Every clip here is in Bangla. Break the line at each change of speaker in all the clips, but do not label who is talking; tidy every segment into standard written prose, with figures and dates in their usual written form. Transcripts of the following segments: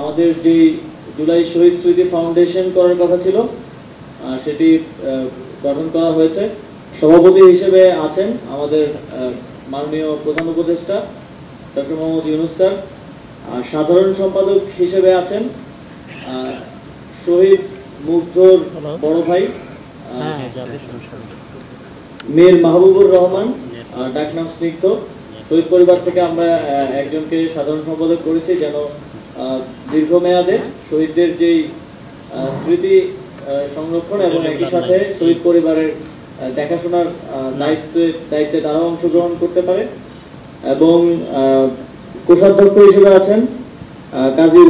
আমাদের যে জুলাই শহীদ স্মৃতি ফাউন্ডেশন করার কথা ছিল সেটি গঠন করা হয়েছে। সভাপতি হিসেবে আছেন আমাদের মাননীয় প্রধান উপদেষ্টা ডক্টর মোহাম্মদ ইউনূস স্যার। সাধারণ সম্পাদক হিসেবে আছেন শহীদ মুগ্ধর বড় ভাই মীর মাহবুবুর রহমান, ডাকনাম স্নিগ্ধ। শহীদ পরিবার থেকে আমরা একজনকে সাধারণ সম্পাদক করেছি যেন দীর্ঘমেয়াদে শহীদদের যেই স্মৃতি সংরক্ষণ এবং একই সাথে শহীদ পরিবারের দেখাশোনার দায়িত্বে তারাও অংশগ্রহণ করতে পারে। এবং কোষাধ্যক্ষ হিসেবে আছেন কাজী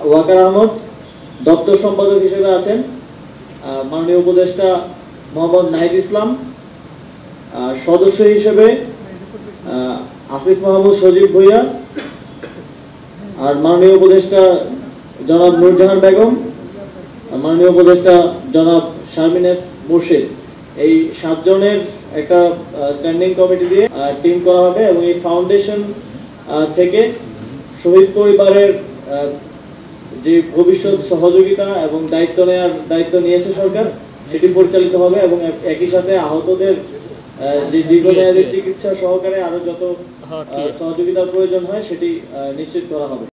ওয়াকার আহমদ। দপ্তর সম্পাদক হিসেবে আছেন মাননীয় উপদেষ্টা মোহাম্মদ নাহিদ ইসলাম। সদস্য হিসেবে আসিফ মাহমুদ সজীব ভুইয়া, আর মাননীয় উপদেষ্টা জনাব নূরজাহান বেগম, মাননীয় উপদেষ্টা জনাব শারমিনেস মুর্শিদ। এই 7 জনের একটা স্ট্যান্ডিং কমিটি দিয়ে টিম করা হবে এবং এই ফাউন্ডেশন থেকে শহীদ পরিবারের যে ভবিষ্যৎ সহযোগিতা এবং দায়িত্ব নিয়েছে সরকার সেটি পরিচালিত হবে এবং একই সাথে আহতদের যে দীর্ঘমেয়াদী চিকিৎসা সহকারে আরো যত সহযোগিতার প্রয়োজন হয় সেটি নিশ্চিত করা হবে।